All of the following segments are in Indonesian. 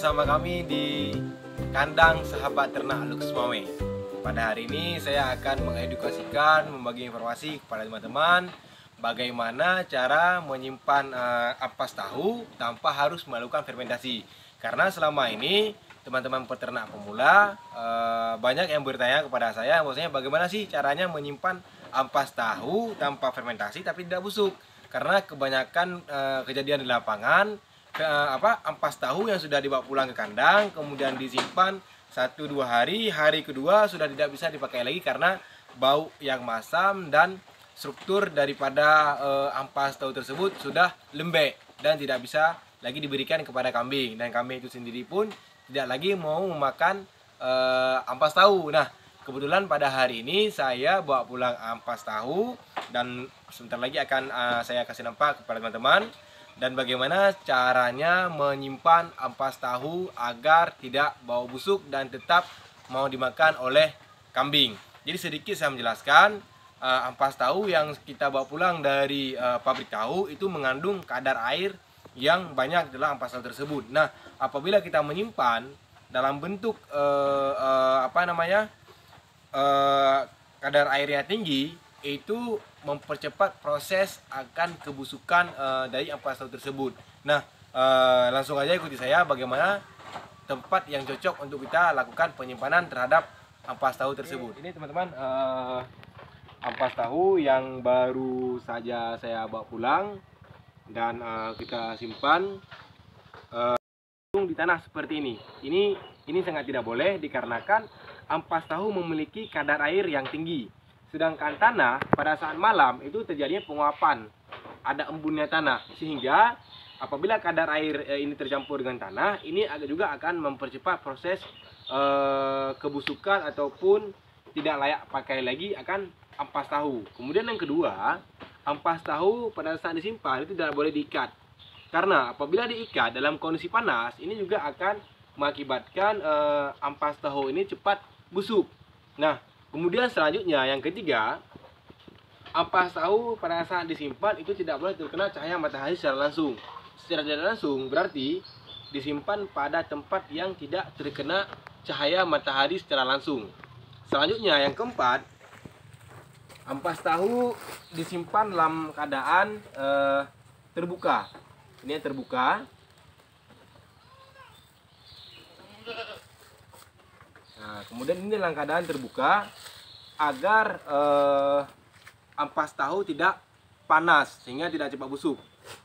bersama kami di kandang sahabat ternak Lux Mame. Pada hari ini saya akan mengedukasikan, membagi informasi kepada teman-teman bagaimana cara menyimpan ampas tahu tanpa harus melakukan fermentasi. Karena selama ini teman-teman peternak pemula banyak yang bertanya kepada saya, maksudnya bagaimana sih caranya menyimpan ampas tahu tanpa fermentasi tapi tidak busuk. Karena kebanyakan kejadian di lapangan ampas tahu yang sudah dibawa pulang ke kandang kemudian disimpan 1-2 hari, hari kedua sudah tidak bisa dipakai lagi karena bau yang masam dan struktur daripada ampas tahu tersebut sudah lembek dan tidak bisa lagi diberikan kepada kambing, dan kambing itu sendiri pun tidak lagi mau memakan ampas tahu. Nah, kebetulan pada hari ini saya bawa pulang ampas tahu dan sebentar lagi akan saya kasih nampak kepada teman-teman dan bagaimana caranya menyimpan ampas tahu agar tidak bau busuk dan tetap mau dimakan oleh kambing. Jadi sedikit saya menjelaskan, ampas tahu yang kita bawa pulang dari pabrik tahu itu mengandung kadar air yang banyak dalam ampas tahu tersebut. Nah, apabila kita menyimpan dalam bentuk kadar airnya tinggi, itu mempercepat proses akan kebusukan dari ampas tahu tersebut. Nah, langsung aja ikuti saya bagaimana tempat yang cocok untuk kita lakukan penyimpanan terhadap ampas tahu tersebut. Ini teman-teman, ampas tahu yang baru saja saya bawa pulang dan kita simpan di tanah seperti ini. Ini sangat tidak boleh dikarenakan ampas tahu memiliki kadar air yang tinggi. Sedangkan tanah pada saat malam itu terjadinya penguapan, ada embunnya tanah, sehingga apabila kadar air ini tercampur dengan tanah, ini juga akan mempercepat proses kebusukan ataupun tidak layak pakai lagi akan ampas tahu. Kemudian yang kedua, ampas tahu pada saat disimpan itu tidak boleh diikat, karena apabila diikat dalam kondisi panas, ini juga akan mengakibatkan ampas tahu ini cepat busuk. Nah, kemudian selanjutnya yang ketiga, ampas tahu pada saat disimpan itu tidak boleh terkena cahaya matahari secara langsung. Secara tidak langsung berarti disimpan pada tempat yang tidak terkena cahaya matahari secara langsung. Selanjutnya yang keempat, ampas tahu disimpan dalam keadaan terbuka. Ini yang terbuka. Nah, kemudian ini dalam keadaan terbuka agar ampas tahu tidak panas sehingga tidak cepat busuk.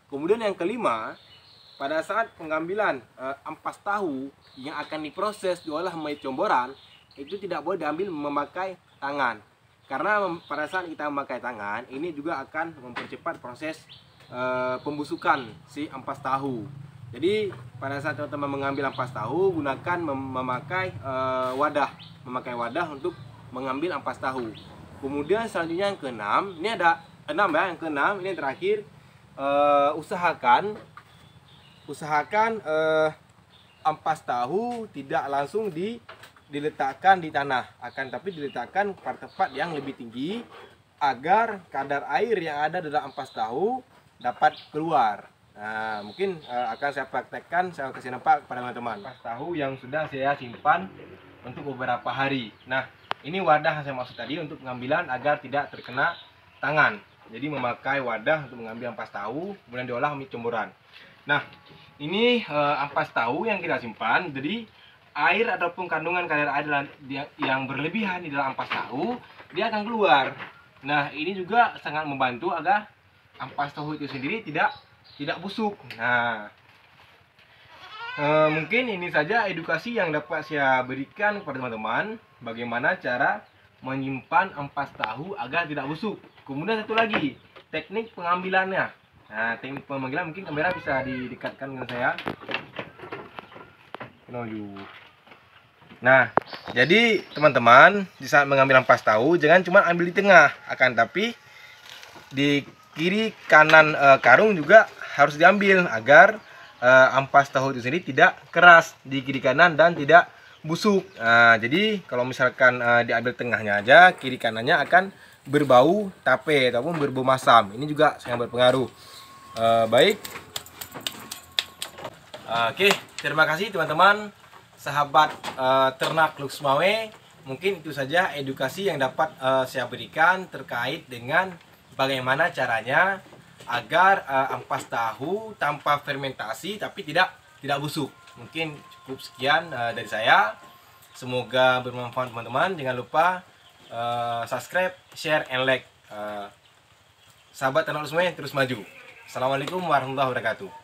Kemudian yang kelima, pada saat pengambilan ampas tahu yang akan diproses diolah menjadi comboran, itu tidak boleh diambil memakai tangan. Karena pada saat kita memakai tangan, ini juga akan mempercepat proses pembusukan si ampas tahu. Jadi pada saat teman-teman mengambil ampas tahu, gunakan memakai wadah untuk mengambil ampas tahu. Kemudian selanjutnya yang keenam, ini ada 6 ya, yang keenam ini yang terakhir, usahakan ampas tahu tidak langsung diletakkan di tanah, akan tapi diletakkan pada tempat yang lebih tinggi agar kadar air yang ada dalam ampas tahu dapat keluar. Nah, mungkin akan saya praktekkan, saya kasih nampak kepada teman-teman. Ampas tahu yang sudah saya simpan untuk beberapa hari. Nah, ini wadah yang saya maksud tadi untuk pengambilan agar tidak terkena tangan. Jadi memakai wadah untuk mengambil ampas tahu, kemudian diolah menjadi comboran. Nah, ini ampas tahu yang kita simpan. Jadi air ataupun kandungan kadar air yang berlebihan di dalam ampas tahu, dia akan keluar. Nah, ini juga sangat membantu agar ampas tahu itu sendiri tidak busuk. Nah, mungkin ini saja edukasi yang dapat saya berikan kepada teman-teman bagaimana cara menyimpan ampas tahu agar tidak busuk. Kemudian satu lagi, teknik pengambilannya. Nah, teknik pengambilan mungkin kamera bisa didekatkan dengan saya. Nah, jadi teman-teman di saat mengambil ampas tahu jangan cuma ambil di tengah, akan tapi di kiri kanan karung juga harus diambil agar ampas tahu itu sendiri tidak keras di kiri kanan dan tidak busuk. Nah, jadi kalau misalkan diambil tengahnya aja, kiri kanannya akan berbau tape ataupun berbau masam. Ini juga sangat berpengaruh. Baik. Oke, Terima kasih teman-teman, sahabat ternak Luxmawe. Mungkin itu saja edukasi yang dapat saya berikan terkait dengan bagaimana caranya agar ampas tahu tanpa fermentasi tapi tidak busuk. Mungkin cukup sekian dari saya. Semoga bermanfaat teman-teman. Jangan lupa subscribe, share, and like. Sahabat ternak Luxmawe terus maju. Assalamualaikum warahmatullahi wabarakatuh.